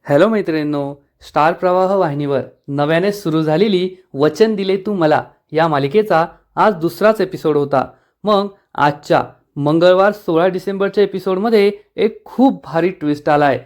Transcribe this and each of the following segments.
Hello मैत्रिणींनो, star प्रवाह वाहिनीवर नव्याने सुरू झालेली वचन दिले तू मला या मालिकेचा आज दुसराच एपिसोड होता. मग आजच्या मंगळवार 16 डिसेंबरच्या एपिसोडमध्ये एक खूप भारी ट्विस्ट आलाय.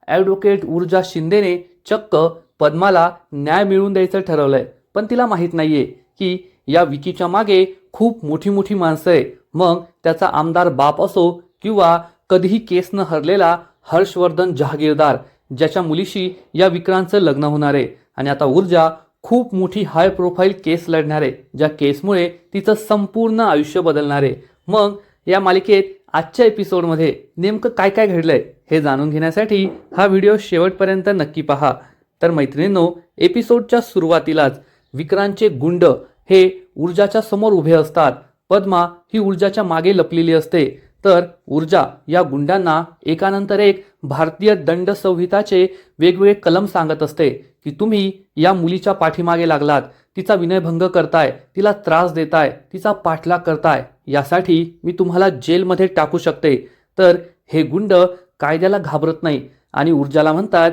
ॲडव्होकेट ऊर्जा शिंदेने चक्क पद्माला न्याय मिळवून द्यायचं ठरवलंय. पण तिला माहीत नाहीये की या विकीच्या मागे खूप मोठी मोठी माणसं आहे. मग त्याचा आमदार बाप असो किंवा कधीही केस न हरलेला हर्षवर्धन जहागीरदार, ज्याच्या मुलीशी या विक्रांतचं लग्न होणार आहे. आणि आता ऊर्जा खूप मोठी हाय प्रोफाईल केस लढणार आहे, ज्या केसमुळे तिचं संपूर्ण आयुष्य बदलणार आहे. मग या मालिकेत आजच्या एपिसोडमध्ये नेमकं काय काय घडलंय हे जाणून घेण्यासाठी हा व्हिडिओ शेवटपर्यंत नक्की पहा. तर मैत्रिणींनो, एपिसोडच्या सुरुवातीलाच विक्रांतचे गुंड हे ऊर्जाच्या समोर उभे असतात. पद्मा ही ऊर्जाच्या मागे लपलेली असते. तर ऊर्जा या गुंडांना एकानंतर एक भारतीय दंड संहिताचे वेगवेगळे कलम सांगत असते की तुम्ही या मुलीच्या पाठीमागे लागलात, तिचा विनयभंग करताय, तिला त्रास देताय, तिचा पाठलाग करताय, यासाठी मी तुम्हाला जेलमध्ये टाकू शकते. तर हे गुंड कायद्याला घाबरत नाही आणि ऊर्जाला म्हणतात,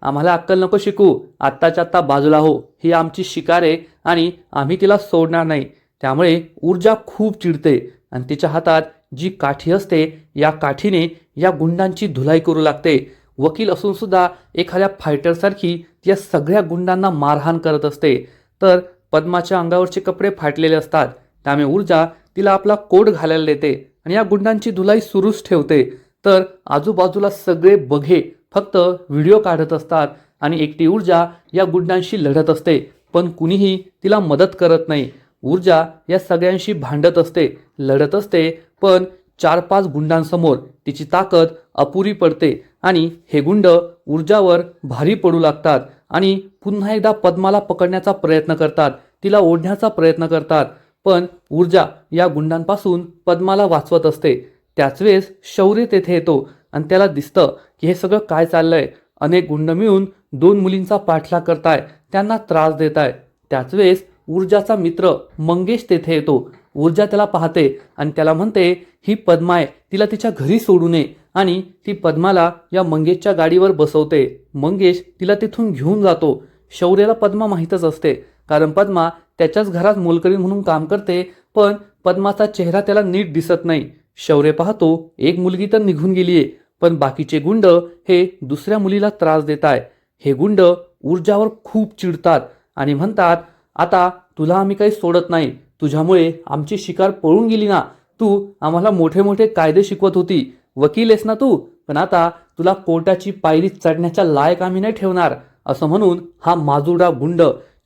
आम्हाला अक्कल नको शिकू, आत्ताच्या आत्ता बाजूला हो, ही आमची शिकार आहे आणि आम्ही तिला सोडणार नाही. त्यामुळे ऊर्जा खूप चिडते आणि तिच्या हातात जी काठी असते या काठीने या गुंडांची धुलाई करू लागते. वकील असून सुद्धा एखाद्या फायटरसारखी या सगळ्या गुंडांना मारहाण करत असते. तर पद्माच्या अंगावरचे कपडे फाटलेले असतात, त्यामुळे ऊर्जा तिला आपला कोट घालायला देते आणि या गुंडांची धुलाई सुरूच ठेवते. तर आजूबाजूला सगळे बघे फक्त व्हिडिओ काढत असतात आणि एकटी ऊर्जा या गुंडांशी लढत असते, पण कुणीही तिला मदत करत नाही. ऊर्जा या सगळ्यांशी भांडत असते, लढत असते, पण 4-5 गुंडांसमोर तिची ताकद अपुरी पडते आणि हे गुंड ऊर्जावर भारी पडू लागतात आणि पुन्हा एकदा पद्माला पकडण्याचा प्रयत्न करतात, तिला ओढण्याचा प्रयत्न करतात. पण ऊर्जा या गुंडांपासून पद्माला वाचवत असते. त्याच वेळेस शौर्य तेथे येतो आणि त्याला दिसतं की हे सगळं काय चाललंय. अनेक गुंड मिळून 2 मुलींचा पाठलाग करताय, त्यांना त्रास देताय. त्याच वेळेस ऊर्जाचा मित्र मंगेश तेथे येतो. ऊर्जा त्याला पाहते आणि त्याला म्हणते, ही पद्मा आहे, तिला तिच्या घरी सोडू नये. आणि ती पद्माला या मंगेशच्या गाडीवर बसवते. मंगेश तिला तिथून घेऊन जातो. शौर्याला पद्मा माहीतच असते, कारण पद्मा त्याच्याच घरात मोलकरीण म्हणून काम करते. पण पद्माचा चेहरा त्याला नीट दिसत नाही. शौर्य पाहतो, एक मुलगी तर निघून गेलीये, पण बाकीचे गुंड हे दुसऱ्या मुलीला त्रास देत आहे. हे गुंड ऊर्जावर खूप चिडतात आणि म्हणतात, आता तुला आम्ही काही सोडत नाही, तुझ्यामुळे आमची शिकार पळून गेली ना. तू आम्हाला मोठे मोठे कायदे शिकवत होती, वकील आहेस ना तू, पण आता तुला कोर्टाची पायरी चढण्याच्या लायक आम्ही नाही ठेवणार. असं म्हणून हा माजुडा गुंड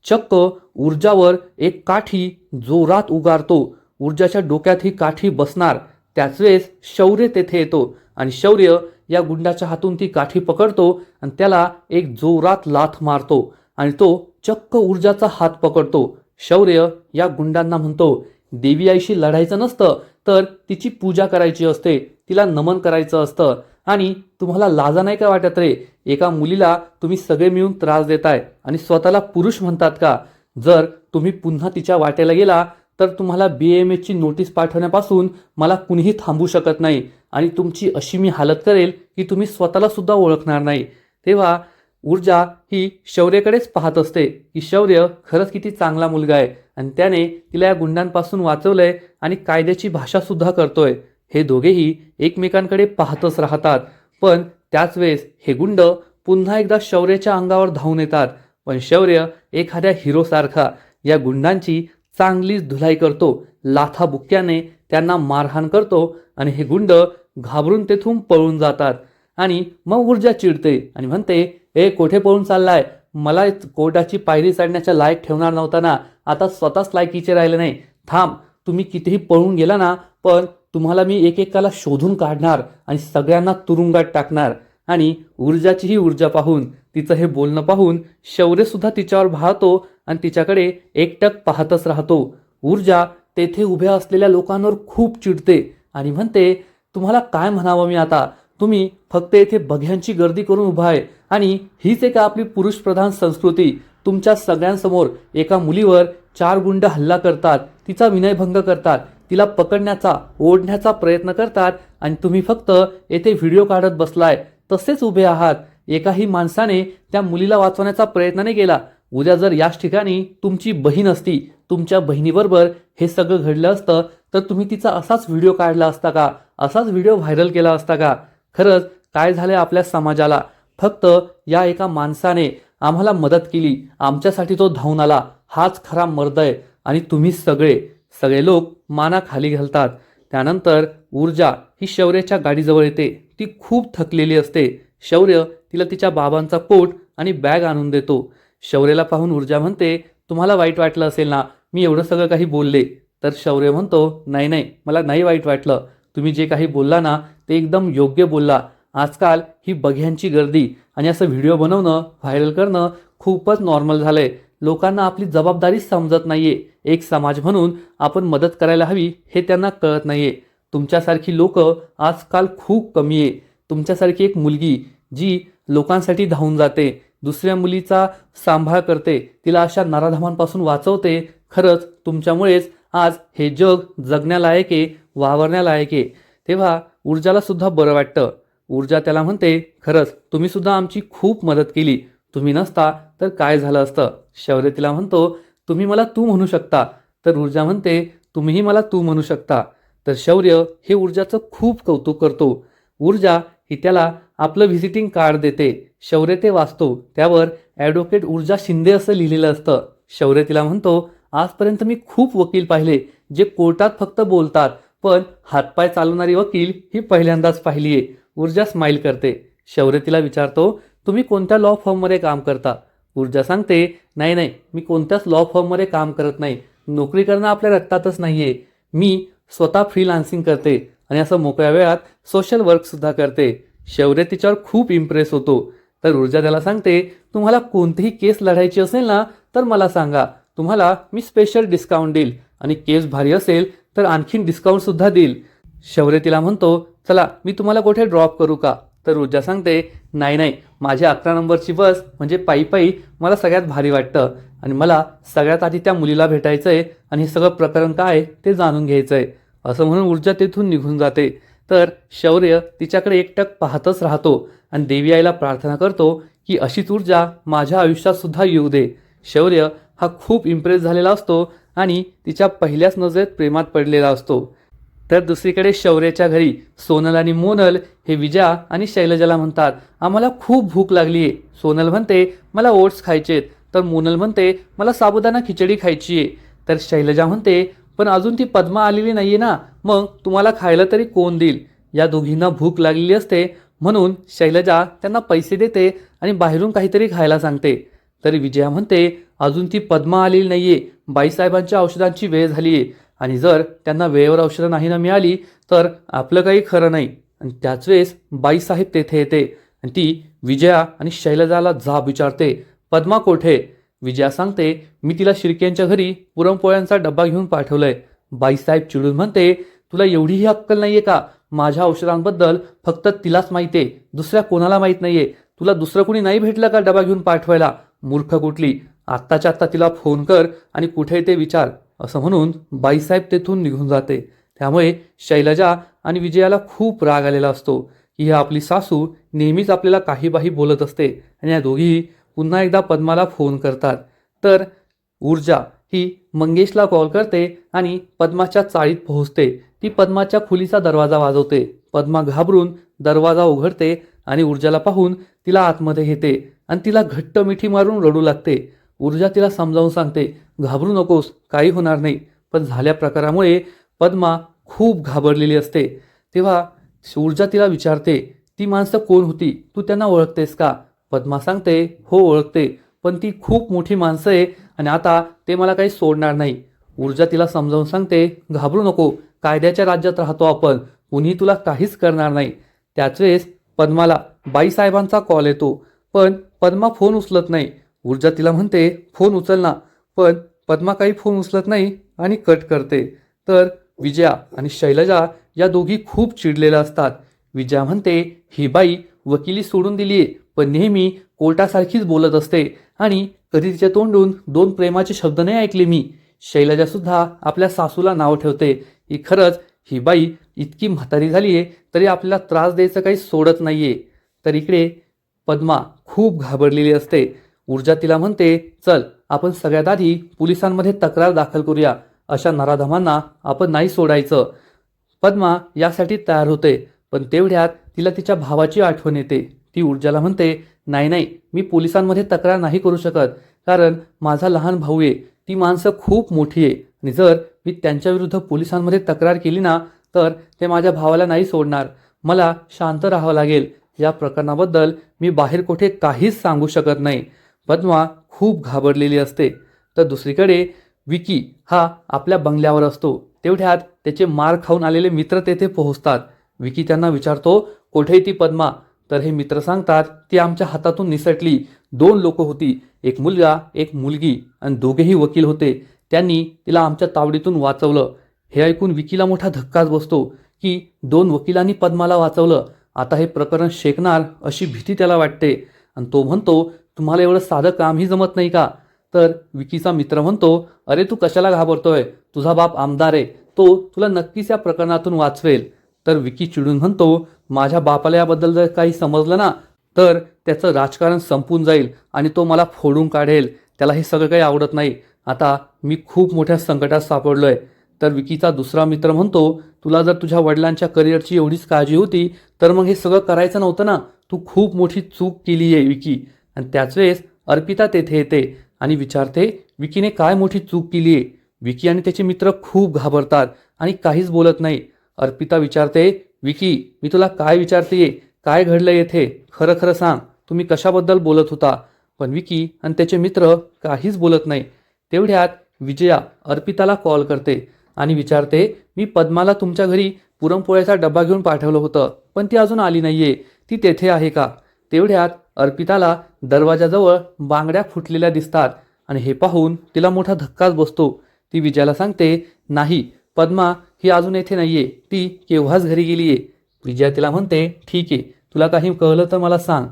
चक्क ऊर्जावर एक काठी जोरात उगारतो. ऊर्जाच्या डोक्यात ही काठी बसणार. त्याच वेळेस शौर्य तेथे येतो आणि शौर्य या गुंडाच्या हातून ती काठी पकडतो आणि त्याला एक जोरात लाथ मारतो आणि तो चक्क ऊर्जाचा हात पकडतो. शौर्य या गुंडांना म्हणतो, देवी आईशी लढायचं नसतं तर तिची पूजा करायची असते, तिला नमन करायचं असतं. आणि तुम्हाला लाजा नाही का वाटत रे? एका मुलीला तुम्ही सगळे मिळून त्रास देताय आणि स्वतःला पुरुष म्हणतात का? जर तुम्ही पुन्हा तिच्या वाटेला गेला तर तुम्हाला BMHची नोटीस पाठवण्यापासून मला कुणीही थांबू शकत नाही आणि तुमची अशी मी हालत करेल की तुम्ही स्वतःला सुद्धा ओळखणार नाही. तेव्हा ऊर्जा ही शौर्यकडेच पाहत असते की शौर्य खरंच किती चांगला मुलगा आहे आणि त्याने तिला या गुंडांपासून वाचवलंय आणि कायद्याची भाषा सुद्धा करतोय. हे दोघेही एकमेकांकडे पाहतच राहतात. पण त्याच वेळेस हे गुंड पुन्हा एकदा शौर्याच्या अंगावर धावून येतात. पण शौर्य एखाद्या हिरोसारखा या गुंडांची चांगलीच धुलाई करतो. लाथाबुक्क्याने त्यांना मारहाण करतो आणि हे गुंड घाबरून तेथून पळून जातात. आणि मग ऊर्जा चिडते आणि म्हणते, कोठे पळून चाललाय? मला कोर्टाची पायरी चढण्याच्या लायक ठेवणार नव्हता ना, आता स्वतःच लायकीचे राहिले नाही. थांब, तुम्ही कितीही पळून गेला ना, पण तुम्हाला मी एकेकाला शोधून काढणार आणि सगळ्यांना तुरुंगात टाकणार. आणि ऊर्जाचीही ऊर्जा पाहून, तिचं हे बोलणं पाहून शौर्य सुद्धा तिच्यावर भाळतो आणि तिच्याकडे एकटक पाहतच राहतो. ऊर्जा तेथे उभ्या असलेल्या लोकांवर खूप चिडते आणि म्हणते, तुम्हाला काय म्हणावं मी आता? तुम्ही फक्त येथे बघ्यांची गर्दी करून उभा आहे आणि हीच एक आपली पुरुषप्रधान संस्कृती. तुमच्या सगळ्यांसमोर एका मुलीवर 4 गुंड हल्ला करतात, तिचा विनयभंग करतात, तिला पकडण्याचा ओढण्याचा प्रयत्न करतात आणि तुम्ही फक्त येथे व्हिडिओ काढत बसलाय, तसेच उभे आहात. एकाही माणसाने त्या मुलीला वाचवण्याचा प्रयत्न नाही केला. उद्या जर याच ठिकाणी तुमची बहीण असती, तुमच्या बहिणीबरोबर हे सगळं घडलं असतं, तर तुम्ही तिचा असाच व्हिडिओ काढला असता का? असाच व्हिडिओ व्हायरल केला असता का? खरंच काय झालं आपल्या समाजाला? फक्त या एका माणसाने आम्हाला मदत केली, आमच्यासाठी तो धावून आला, हाच खरा मर्द आहे. आणि तुम्ही सगळे सगळे लोक माना खाली घालतात. त्यानंतर ऊर्जा ही शौर्याच्या गाडीजवळ येते. ती खूप थकलेली असते. शौर्य तिला तिच्या बाबांचा कोट आणि बॅग आणून देतो. शौर्याला पाहून ऊर्जा म्हणते, तुम्हाला वाईट वाटलं असेल ना, मी एवढं सगळं काही बोलले. तर शौर्य म्हणतो, नाही नाही, मला नाही वाईट वाटलं. तुम्ही जे काही बोलला ना, ते एकदम योग्य बोलला. आजकाल ही बघ्यांची गर्दी आणि असं व्हिडिओ बनवणं, व्हायरल करणं खूपच नॉर्मल झालंय. लोकांना आपली जबाबदारीच समजत नाहीये. एक समाज म्हणून आपण मदत करायला हवी हे त्यांना कळत नाहीये. तुमच्यासारखी लोक आजकाल खूप कमी आहे. तुमच्यासारखी एक मुलगी जी लोकांसाठी धावून जाते, दुसऱ्या मुलीचा सांभाळ करते, तिला अशा नराधमांपासून वाचवते. खरंच तुमच्यामुळेच आज हे जग जगण्यालायक आहे, वावरण्यालायक आहे. तेव्हा ऊर्जाला सुद्धा बरं वाटतं. ऊर्जा त्याला म्हणते, खरंच तुम्ही सुद्धा आमची खूप मदत केली. तुम्ही नसता तर काय झालं असतं? शौर्य तिला म्हणतो, तुम्ही मला तू म्हणू शकता. तर ऊर्जा म्हणते, तुम्हीही मला तू म्हणू शकता. तर शौर्य हे ऊर्जाचं खूप कौतुक करतो. ऊर्जा ही त्याला आपलं व्हिजिटिंग कार्ड देते. शौर्य ते वाचतो. त्यावर ॲडव्होकेट ऊर्जा शिंदे असं लिहिलेलं असतं. शौर्य तिला म्हणतो, आजपर्यंत मी खूप वकील पाहिले जे कोर्टात फक्त बोलतात, पण हातपाय चालवणारी वकील ही पहिल्यांदाच पाहिली आहे. ऊर्जा स्माईल करते. शौर्य तिला विचारतो, तुम्ही कोणत्या लॉ फर्ममध्ये काम करता? ऊर्जा सांगते, नाही नाही, मी कोणत्याच लॉ फर्ममध्ये काम करत नाही. नोकरी करणं आपल्या रक्तातच नाहीये. मी स्वतः फ्रीलान्सिंग करते आणि असं मोकळ्या वेळात सोशल वर्कसुद्धा करते. शौर्य तिच्यावर खूप इम्प्रेस होतो. तर ऊर्जा त्याला सांगते, तुम्हाला कोणतीही केस लढायची असेल ना, तर मला सांगा. तुम्हाला मी स्पेशल डिस्काउंट देईल आणि केस भारी असेल तर आणखीन डिस्काउंटसुद्धा देईल. शौर्य तिला म्हणतो, चला मी तुम्हाला कुठे ड्रॉप करू का? तर ऊर्जा सांगते, नाही नाही, माझी 11 नंबरची बस म्हणजे पायी पायी मला सगळ्यात भारी वाटतं आणि मला सगळ्यात आधी त्या मुलीला भेटायचं आहे आणि हे सगळं प्रकरण काय आहे ते जाणून घ्यायचं आहे. असं म्हणून ऊर्जा तेथून निघून जाते. तर शौर्य तिच्याकडे एकटक पाहतच राहतो आणि देवी आईला प्रार्थना करतो की अशीच ऊर्जा माझ्या आयुष्यात सुद्धा येऊ दे. शौर्य हा खूप इम्प्रेस झालेला असतो आणि तिच्या पहिल्याच नजरेत प्रेमात पडलेला असतो. तर दुसरीकडे शौर्याच्या घरी सोनल आणि मोनल हे विजया आणि शैलजाला म्हणतात, आम्हाला खूप भूक लागली आहे. सोनल म्हणते, मला ओट्स खायचेत. तर मोनल म्हणते, मला साबुदाणा खिचडी खायची आहे. तर शैलजा म्हणते, पण अजून ती पद्मा आलेली नाहीये ना, मग तुम्हाला खायला तरी कोण देईल? या दोघींना भूक लागलेली असते म्हणून शैलजा त्यांना पैसे देते आणि बाहेरून काहीतरी खायला सांगते. तर विजया म्हणते, अजून ती पद्मा आलेली नाहीये. बाईसाहेबांच्या औषधांची वेळ झाली आहे आणि जर त्यांना वेळेवर औषधं नाही ना मिळाली तर आपलं काही खरं नाही. आणि त्याच वेळेस बाईसाहेब तेथे येते आणि ती विजया आणि शैलजाला जाब विचारते, पद्मा कोठे? विजया सांगते, मी तिला शिर्क्यांच्या घरी पुरणपोळ्यांचा डब्बा घेऊन पाठवलंय. बाईसाहेब चिडून म्हणते, तुला एवढीही अक्कल नाहीये का? माझ्या औषधांबद्दल फक्त तिलाच माहिती आहे, दुसऱ्या कोणाला माहीत नाहीये. तुला दुसरं कोणी नाही भेटलं का डबा घेऊन पाठवायला? मूर्ख कुठली! आत्ताच्या आत्ता तिला फोन कर आणि कुठे ते विचार. असं म्हणून बाईसाहेब तेथून निघून जाते. त्यामुळे शैलजा आणि विजयाला खूप राग आलेला असतो की ही आपली सासू नेहमीच आपल्याला काही बाही बोलत असते. आणि या दोघीही पुन्हा एकदा पद्माला फोन करतात. तर ऊर्जा ही मंगेशला कॉल करते आणि पद्माच्या चाळीत पोहोचते. ती पद्माच्या खोलीचा दरवाजा वाजवते. पद्मा घाबरून दरवाजा उघडते आणि ऊर्जाला पाहून तिला आतमध्ये घेते आणि तिला घट्ट मिठी मारून रडू लागते. ऊर्जा तिला समजावून सांगते, घाबरू नकोस, काही होणार नाही. पण झाल्या प्रकारामुळे पद्मा खूप घाबरलेली असते. तेव्हा ऊर्जा तिला विचारते, ती माणसं कोण होती? तू त्यांना ओळखतेस का? पद्मा सांगते, हो ओळखते, पण ती खूप मोठी माणसं आहे आणि आता ते मला काही सोडणार नाही. ऊर्जा तिला समजावून सांगते, घाबरू नको, कायद्याच्या राज्यात राहतो आपण, कुणी तुला काहीच करणार नाही. त्याच वेळेस पद्माला बाईसाहेबांचा कॉल येतो, पण पद्मा फोन उचलत नाही. ऊर्जा तिला म्हणते, फोन उचल ना, पण पद्मा काही फोन उचलत नाही आणि कट करते. तर विजया आणि शैलजा या दोघी खूप चिडलेल्या असतात. विजया म्हणते, ही बाई वकिली सोडून दिलीये, पण नेहमी कोर्टासारखीच बोलत असते आणि कधी तिच्या तोंडून 2 प्रेमाचे शब्द नाही ऐकले मी. शैलजा सुद्धा आपल्या सासूला नाव ठेवते की खरंच ही बाई इतकी म्हातारी झालीये तरी आपल्याला त्रास द्यायचं काही सोडत नाहीये. तर इकडे पद्मा खूप घाबरलेली असते. ऊर्जा तिला म्हणते, चल आपण सगळ्यात आधी पोलिसांमध्ये तक्रार दाखल करूया, अशा नराधमांना आपण नाही सोडायचं. पद्मा यासाठी तयार होते, पण तेवढ्यात तिला तिच्या भावाची आठवण येते. ती ऊर्जाला म्हणते, नाही नाही, मी पोलिसांमध्ये तक्रार नाही करू शकत, कारण माझा लहान भाऊ आहे. ती माणसं खूप मोठी आहे आणि जर मी त्यांच्याविरुद्ध पोलिसांमध्ये तक्रार केली ना, तर ते माझ्या भावाला नाही सोडणार. मला शांत राहावं लागेल. या प्रकरणाबद्दल मी बाहेर कुठे काहीच सांगू शकत नाही. पद्मा खूप घाबरलेली असते. तर दुसरीकडे विकी हा आपल्या बंगल्यावर असतो. तेवढ्यात त्याचे मार खाऊन आलेले मित्र तेथे पोहोचतात. विकी त्यांना विचारतो, कोठे ती पद्मा? तर हे मित्र सांगतात, ती आमच्या हातातून निसटली. 2 लोक होती, एक मुलगा एक मुलगी, आणि दोघेही वकील होते. त्यांनी तिला आमच्या तावडीतून वाचवलं. हे ऐकून विकीला मोठा धक्काच बसतो की 2 वकिलांनी पद्माला वाचवलं. आता हे प्रकरण शेकणार अशी भीती त्याला वाटते आणि तो म्हणतो, तुम्हाला एवढं साधं कामही जमत नाही का? तर विकीचा मित्र म्हणतो, अरे तू कशाला घाबरतोय? तुझा बाप आमदार आहे, तो तुला नक्कीच या प्रकरणातून वाचवेल. तर विकी चिडून म्हणतो, माझ्या बापाला याबद्दल जर काही समजलं ना, तर त्याचं राजकारण संपून जाईल आणि तो मला फोडून काढेल. त्याला हे सगळं काही आवडत नाही. आता मी खूप मोठ्या संकटात सापडलोय. तर विकीचा दुसरा मित्र म्हणतो, तुला जर तुझ्या वडिलांच्या करिअरची एवढीच काळजी होती, तर मग हे सगळं करायचं नव्हतं ना. तू खूप मोठी चूक केली आहे विकी. आणि त्याच वेळेस अर्पिता तेथे येते आणि विचारते, विकीने काय मोठी चूक केली आहे? विकी आणि त्याचे मित्र खूप घाबरतात आणि काहीच बोलत नाही. अर्पिता विचारते, विकी मी तुला काय विचारतेय, काय घडलं येथे? खरं खरं सांग, तुम्ही कशाबद्दल बोलत होता? पण विकी आणि त्याचे मित्र काहीच बोलत नाही. तेवढ्यात विजया अर्पिताला कॉल करते आणि विचारते, मी पद्माला तुमच्या घरी पुरणपोळ्याचा डब्बा घेऊन पाठवलं होतं, पण ती अजून आली नाहीये. ती तेथे आहे का? तेवढ्यात अर्पिताला दरवाजाजवळ बांगड्या फुटलेल्या दिसतात आणि हे पाहून तिला मोठा धक्काच बसतो. ती विजयाला सांगते, नाही, पद्मा ही अजून येथे नाहीये, ती केव्हाच घरी गेलीये. विजया तिला म्हणते, ठीक आहे, तुला काही कळलं तर मला सांग.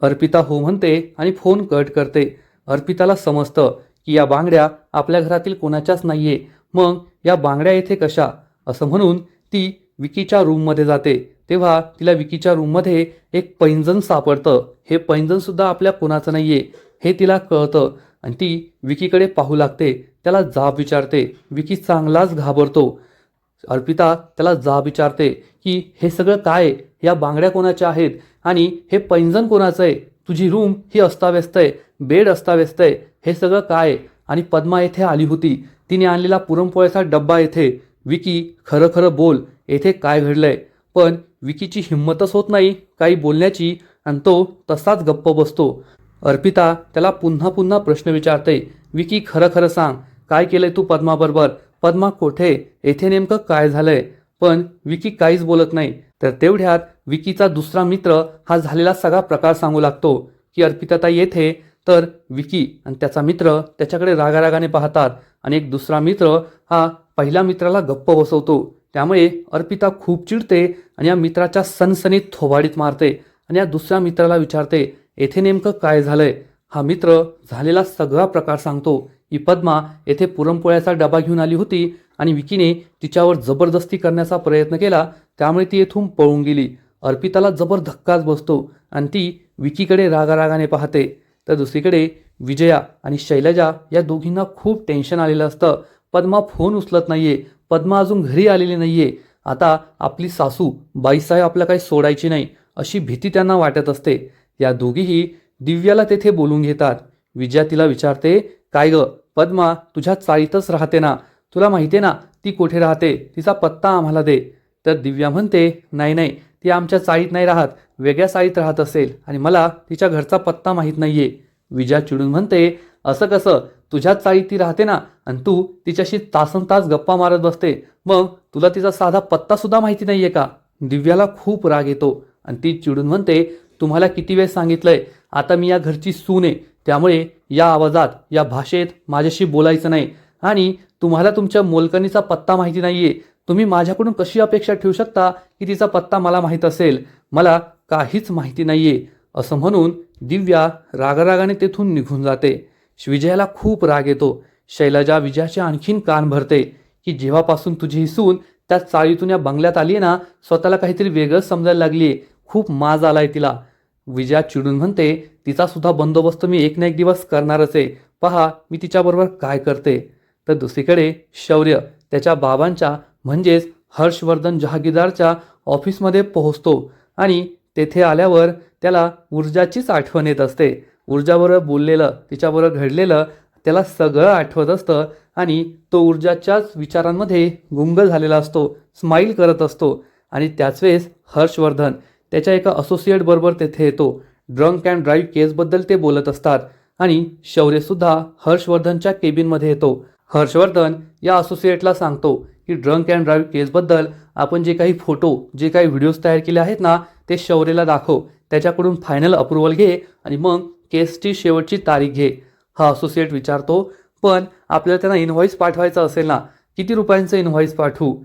अर्पिता हो म्हणते आणि फोन कट करते. अर्पिताला समजतं की या बांगड्या आपल्या घरातील कोणाच्याच नाहीये. मग या बांगड्या येथे कशा? असं म्हणून ती विकीच्या रूममध्ये जाते. तेव्हा तिला विकीच्या रूममध्ये एक पैंजण सापडतं. हे पैंजण सुद्धा आपल्या कोणाचं नाहीये हे तिला कळतं आणि ती विकीकडे पाहू लागते. त्याला जाब विचारते. विकी चांगलाच घाबरतो. अर्पिता त्याला जाब विचारते की हे सगळं काय आहे? या बांगड्या कोणाच्या आहेत आणि हे पैंजण कोणाचं आहे? तुझी रूम ही अस्ताव्यस्त आहे, बेड अस्ताव्यस्त आहे, हे सगळं काय आहे? आणि पद्मा येथे आली होती, तिने आणलेला पुरणपोळ्याचा डब्बा येथे. विकी खरं खरं बोल, येथे काय घडलंय? पण विकीची हिंमतच होत नाही काही बोलण्याची आणि तो तसाच गप्प बसतो. अर्पिता त्याला पुन्हा पुन्हा प्रश्न विचारते, विकी खरं खरं सांग, काय केलंय तू पद्माबरोबर? पद्मा कोठे? येथे नेमकं काय झालंय? पण विकी काहीच बोलत नाही. तर तेवढ्यात विकीचा दुसरा मित्र हा झालेला सगळा प्रकार सांगू लागतो की अर्पिताताई येथे. तर विकी आणि त्याचा मित्र त्याच्याकडे रागारागाने पाहतात आणि एक दुसरा मित्र हा पहिल्या मित्राला गप्प बसवतो. त्यामुळे अर्पिता खूप चिडते आणि या मित्राच्या सनसनीत थोबाडीत मारते आणि या दुसऱ्या मित्राला विचारते, येथे नेमकं काय झालंय? हा मित्र झालेला सगळा प्रकार सांगतो की पद्मा येथे पुरणपोळ्याचा डबा घेऊन आली होती आणि विकीने तिच्यावर जबरदस्ती करण्याचा प्रयत्न केला, त्यामुळे ती येथून पळून गेली. अर्पिताला जबर धक्काच बसतो आणि ती विकीकडे रागारागाने पाहते. तर दुसरीकडे विजया आणि शैलजा या दोघींना खूप टेन्शन आलेलं असतं. पद्मा फोन उचलत नाहीये, पद्मा अजून घरी आलेली नाहीये. आता आपली सासू बाईसाहेब आपल्याला काही सोडायची नाही अशी भीती त्यांना वाटत असते. या दोघीही दिव्याला तेथे बोलून घेतात. विजया तिला विचारते, काय ग पद्मा, तुझ्या चाळीतच राहते ना? तुला माहिती आहे ना ती कुठे राहते? तिचा पत्ता आम्हाला दे. तर दिव्या म्हणते, नाही नाही, ती आमच्या चाळीत नाही राहत, वेगळ्या चाळीत राहत असेल आणि मला तिच्या घरचा पत्ता माहीत नाहीये. विजया चिडून म्हणते, असं कसं? तुझ्याच चाळीत ती राहते ना आणि तू तिच्याशी तासनतास गप्पा मारत बसते, मग तुला तिचा साधा पत्ता सुद्धा माहिती नाहीये का? दिव्याला खूप राग येतो आणि ती चिडून म्हणते, तुम्हाला किती वेळ सांगितलंय, आता मी या घरची सून आहे, त्यामुळे या आवाजात या भाषेत माझ्याशी बोलायचं नाही. आणि तुम्हाला तुमच्या मोलकणीचा पत्ता माहिती नाहीये, तुम्ही माझ्याकडून कशी अपेक्षा ठेवू शकता की तिचा पत्ता मला माहीत असेल? मला काहीच माहिती नाहीये. असं म्हणून दिव्या रागारागाने तेथून निघून जाते. विजयाला खूप राग येतो. शैलजा विजयाचे आणखीन कान भरते की जेव्हापासून तुझी ही सून त्या चाळीतून या बंगल्यात आली आहे ना, स्वतःला काहीतरी वेगळंच समजायला लागलीये. खूप माज आलाय तिला. विजया चिडून म्हणते, तिचा सुद्धा बंदोबस्त मी एक ना एक दिवस करणारच आहे, पहा मी तिच्याबरोबर काय करते. तर दुसरीकडे शौर्य त्याच्या बाबांच्या म्हणजेच हर्षवर्धन जहागीरदारच्या ऑफिसमध्ये पोहोचतो आणि तेथे आल्यावर त्याला ऊर्जाचीच आठवण येत असते. ऊर्जाबरोबर बोललेलं, तिच्याबरोबर घडलेलं त्याला सगळं आठवत असतं आणि तो ऊर्जाच्याच विचारांमध्ये गुंग झालेला असतो, स्माईल करत असतो. आणि त्याच वेळेस हर्षवर्धन त्याच्या एका असोसिएट बरोबर तेथे येतो. ड्रंक अँड ड्राईव्ह केसबद्दल ते बोलत असतात आणि शौर्यसुद्धा हर्षवर्धनच्या केबिनमध्ये येतो. हर्षवर्धन या असोसिएटला सांगतो की ड्रंक अँड ड्राईव्ह केसबद्दल आपण जे काही फोटो, जे काही व्हिडिओज तयार केले आहेत ना, ते शौर्यला दाखव, त्याच्याकडून फायनल अप्रुव्हल घे आणि मग केसची शेवटची तारीख घे. हा असोसिएट विचारतो, पण आपल्याला त्यांना इनव्हॉइस पाठवायचं असेल ना, किती रुपयांचं इनव्हॉइस पाठवू?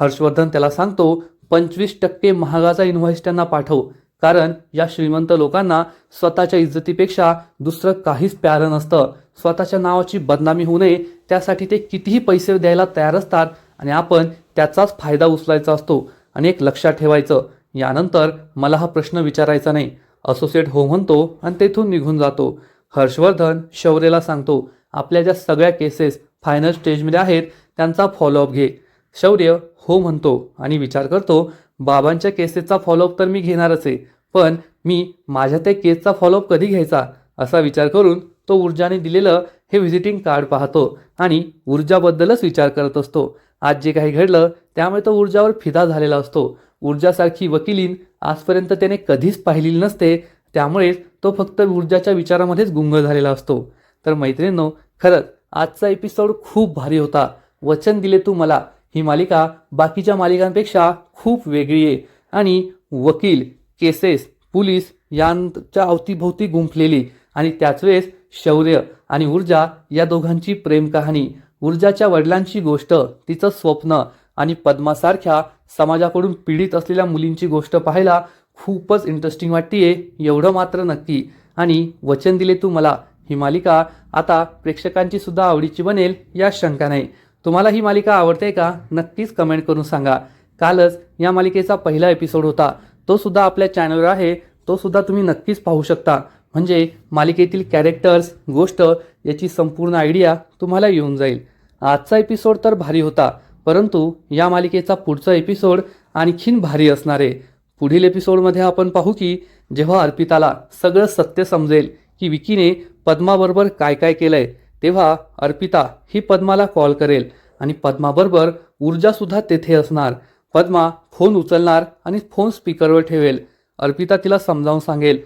हर्षवर्धन त्याला सांगतो, 25% महागाचा इनव्हॉइस त्यांना पाठव, कारण या श्रीमंत लोकांना स्वतःच्या इज्जतीपेक्षा दुसरं काहीच प्यारं नसतं. स्वतःच्या नावाची बदनामी होऊ नये त्यासाठी ते कितीही पैसे द्यायला तयार असतात आणि आपण त्याचाच फायदा उचलायचा असतो. आणि एक लक्षात ठेवायचं, यानंतर मला हा प्रश्न विचारायचा नाही. असोसिएट हो म्हणतो आणि तेथून निघून जातो. हर्षवर्धन शौर्यला सांगतो, आपल्या ज्या सगळ्या केसेस फायनल स्टेजमध्ये आहेत त्यांचा फॉलोअप घे. शौर्य हो म्हणतो आणि विचार करतो, बाबांच्या केसेसचा फॉलोअप तर मी घेणारच आहे, पण मी माझ्या त्या केसचा फॉलोअप कधी घ्यायचा असा विचार करून तो ऊर्जाने दिलेलं हे व्हिजिटिंग कार्ड पाहतो आणि ऊर्जाबद्दलच विचार करत असतो. आज जे काही घडलं त्यामुळे तो ऊर्जावर फिदा झालेला असतो. ऊर्जासारखी वकिलीन आजपर्यंत त्याने कधीच पाहिलेली नसते, त्यामुळेच तो फक्त ऊर्जाच्या विचारामध्येच गुंग झालेला असतो. तर मैत्रिणींनो, खरंच आजचा एपिसोड खूप भारी होता. वचन दिले तू मला ही मालिका बाकीच्या मालिकांपेक्षा खूप वेगळी आहे आणि वकील, केसेस, पोलीस यांच्या अवतीभोवती गुंफलेली आणि त्याच वेळेस शौर्य आणि ऊर्जा या दोघांची प्रेम कहाणी, ऊर्जाच्या वडिलांची गोष्ट, तिचं स्वप्न आणि पद्मासारख्या समाजाकडून पीडित असलेल्या मुलींची गोष्ट पाहायला खूपच इंटरेस्टिंग वाटतेय, एवढं मात्र नक्की. आणि वचन दिले तू मला ही मालिका आता प्रेक्षकांची सुद्धा आवडीची बनेल यात शंका नाही. तुम्हाला ही मालिका आवडते का? नक्कीच कमेंट करून सांगा. कालच या मालिकेचा पहिला एपिसोड होता, तो सुद्धा आपल्या चॅनलवर आहे, तो सुद्धा तुम्ही नक्कीच पाहू शकता. म्हणजे मालिकेतील कॅरेक्टर्स, गोष्ट याची संपूर्ण आयडिया तुम्हाला येऊन जाईल. आजचा एपिसोड तर भारी होता, परंतु या मालिकेचा पुढचा एपिसोड आणखीन भारी असणार आहे. पुढील एपिसोडमध्ये आपण पाहू की जेव्हा अर्पिताला सगळं सत्य समजेल की विकीने पद्माबरोबर काय काय केलंय, तेव्हा अर्पिता ही पद्माला कॉल करेल आणि पद्माबरोबर ऊर्जासुद्धा तेथे असणार. पद्मा फोन उचलणार आणि फोन स्पीकरवर ठेवेल. अर्पिता तिला समजावून सांगेल,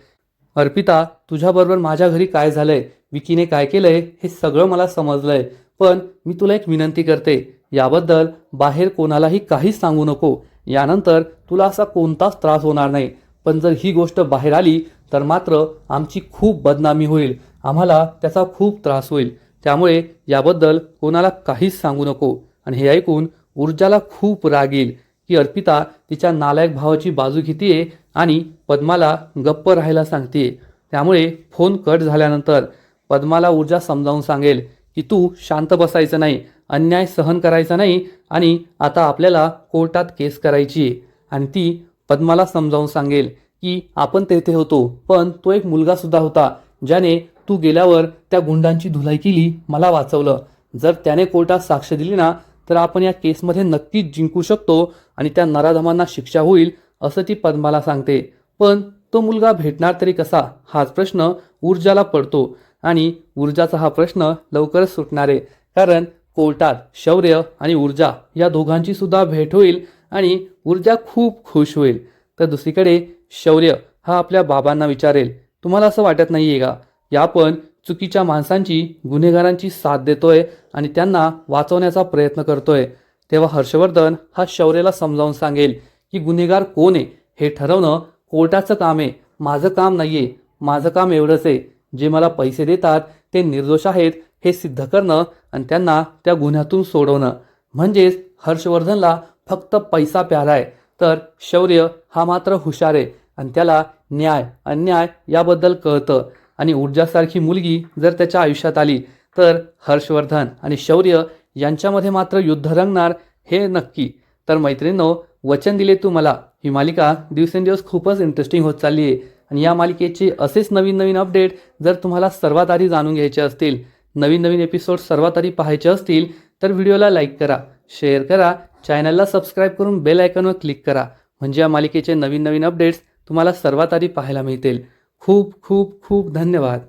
अर्पिता तुझ्याबरोबर माझ्या घरी काय झालंय, विकीने काय केलंय हे सगळं मला समजलंय, पण मी तुला एक विनंती करते, याबद्दल बाहेर कोणालाही काहीच सांगू नको. यानंतर तुला असा कोणताच त्रास होणार नाही, पण जर ही गोष्ट बाहेर आली तर मात्र आमची खूप बदनामी होईल, आम्हाला त्याचा खूप त्रास होईल. त्यामुळे याबद्दल कोणाला काहीच सांगू नको. आणि हे ऐकून ऊर्जाला खूप राग येईल की अर्पिता तिच्या नालायक भावाची बाजू घेतीये आणि पद्माला गप्प राहायला सांगते. त्यामुळे फोन कट झाल्यानंतर पद्माला ऊर्जा समजावून सांगेल की तू शांत बसायचं नाही, अन्याय सहन करायचा नाही आणि आता आपल्याला कोर्टात केस करायची आहे. आणि ती पद्माला समजावून सांगेल की आपण तेथे होतो, पण तो एक मुलगा सुद्धा होता ज्याने तू गेल्यावर त्या गुंडांची धुलाई केली, मला वाचवलं. जर त्याने कोर्टात साक्ष दिली ना तर आपण या केसमध्ये नक्कीच जिंकू शकतो आणि त्या नराधमांना शिक्षा होईल, असं ती पद्माला सांगते. पण तो मुलगा भेटणार तरी कसा हाच प्रश्न ऊर्जाला पडतो आणि ऊर्जाचा हा प्रश्न लवकरच सुटणार आहे, कारण कोर्टात शौर्य आणि ऊर्जा या दोघांची सुद्धा भेट होईल आणि ऊर्जा खूप खुश होईल. तर दुसरीकडे शौर्य हा आपल्या बाबांना विचारेल, तुम्हाला असं वाटत नाहीये का की आपण चुकीच्या माणसांची, गुन्हेगारांची साथ देतोय आणि त्यांना वाचवण्याचा प्रयत्न करतोय? तेव्हा हर्षवर्धन हा शौर्याला समजावून सांगेल की गुन्हेगार कोण आहे हे ठरवणं कोर्टाचं काम आहे, माझं काम नाहीये. माझं काम एवढंच आहे, जे मला पैसे देतात ते निर्दोष आहेत हे सिद्ध करणं आणि त्यांना त्या गुन्ह्यातून सोडवणं. म्हणजेच हर्षवर्धनला फक्त पैसा प्यारा आहे, तर शौर्य हा मात्र हुशार आहे आणि त्याला न्याय अन्याय याबद्दल कळतं. आणि ऊर्जासारखी मुलगी जर त्याच्या आयुष्यात आली तर हर्षवर्धन आणि शौर्य यांच्यामध्ये मात्र युद्ध रंगणार हे नक्की. तर मैत्रिणींनो, वचन दिले तू मला ही मालिका दिवसेंदिवस खूपच इंटरेस्टिंग होत चालली आहे आणि या मालिकेचे असेच नवीन नवीन अपडेट जर तुम्हाला सर्वात आधी जाणून घ्यायचे असतील, नवीन नवीन एपिसोड सर्वात आधी पाहायचे असतील, तर व्हिडिओला लाईक करा, शेअर करा, चॅनलला सबस्क्राईब करून बेल आयकॉनवर क्लिक करा. म्हणजे या मालिकेचे नवीन नवीन अपडेट्स तुम्हाला सर्वात आधी पाहायला मिळतील. खूप खूप खूप धन्यवाद.